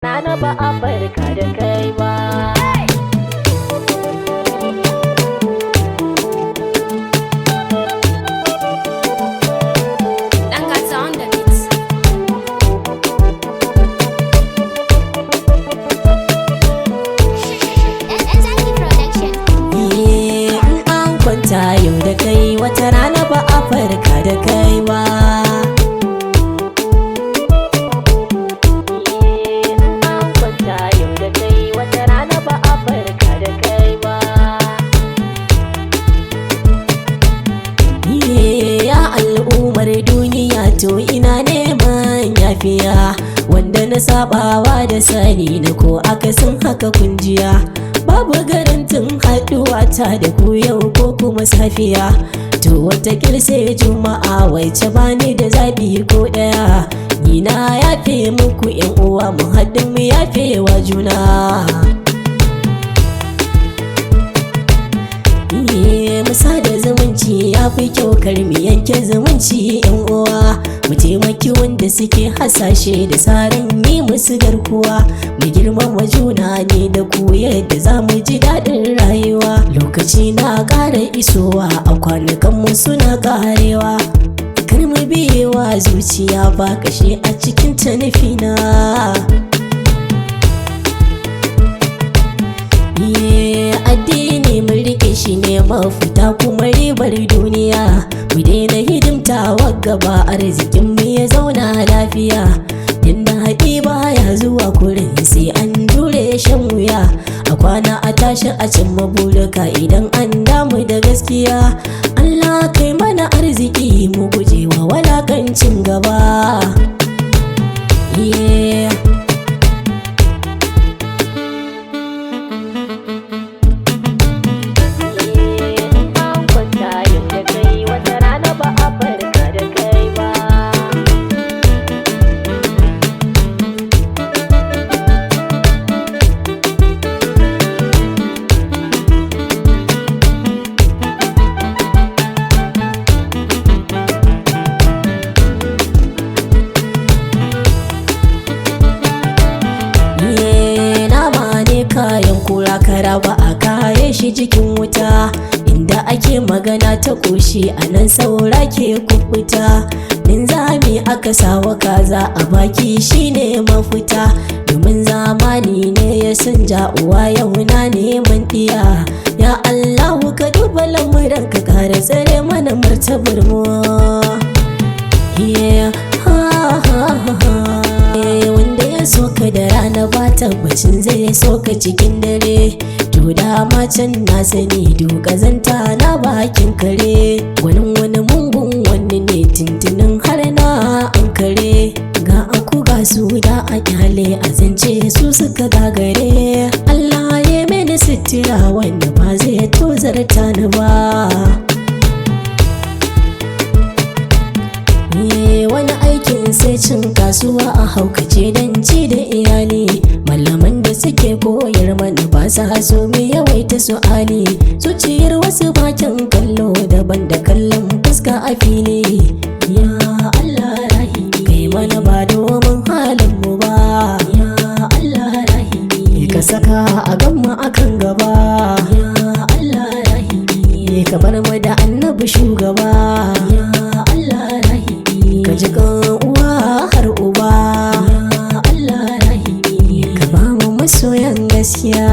Rana ba a barka da kai ba. Yau da kai wata rana ba a farka da kai ba. An kwanta yau da kai wata rana ba a farka da kai ba. Ya al'ummar duniya to ina neman yafiya, wanda na sabawa da sani na ko akasin haka kunjiya. Babu garantin haɗuwa ta da ku yau ko kuma safiya, to wata sai juma'a waice bani da zaɓi ko ɗaya. Ni na yafe muku yan uwa, mu haɗu mu yafe wa juna. Musa da zumunci ya fi kyau, kar mu yanke zumunci yan uwa. Mu taimaki wanda suke hasashe da tsarin yi musu garkuwa. Mu girmama juna ne da ku yadda za mu ji daɗin rayuwa. Lokaci na ƙara isowa, a kwanakanmu suna ƙarewa. Kar mu biyewa zuciya, ba kashe a cikin ta nufina. Addini mun rike shi ne mafita kuma ribar duniya. Mu daina hidimtawa gaba, arzikin mu ya zauna lafiya. Inda haɗi baya zuwa kurin sai an jure shan wuya. A kwana a tashi a cimma burika idan an damu da gaskiya. Allah kai mana arziki mu gujewa walakancin gaba. Kayan kura kara ba a kaye shi cikin wuta. Inda ake magana ta ƙoshi, a nan saura ke kubuta. Linzami aka sawa kaza a baki shine mafita. Domin zamani ne ya sanja uwa yau na neman ɗiya. Ya Allahu ka duba lamuran ka kare tsare mana martabar mu. Wanda ya soka da rana ba tabbacin zai soka cikin dare. To dama can na sani dukazanta na bakin kare. Wani mungun wani ne tintinin har na an kare. Ga aku ga su da a kyale a zance su suka gagare. Allah ya mini sitira wanda ba zai tozarta ni ba. Wani aikin sai cin kasuwa a haukace don ci da iyali. Malaman da suke koyar mana ba sa so mu yawaita su'ali. Zuciyar wasu bakin kallo daban da kallon fuska a fili. Ya Allah rahimi, kai mana ba domin halin mu ba. Ya Allah rahimi, ka saka a gamma akan gaba. Ya Allah rahimi, ka bar mu da annabi shugaba. Ya Allah rahimi, ka ji kan uwa har uba. Ya Allah rahimi, ka ba mu masoyan gaskiya.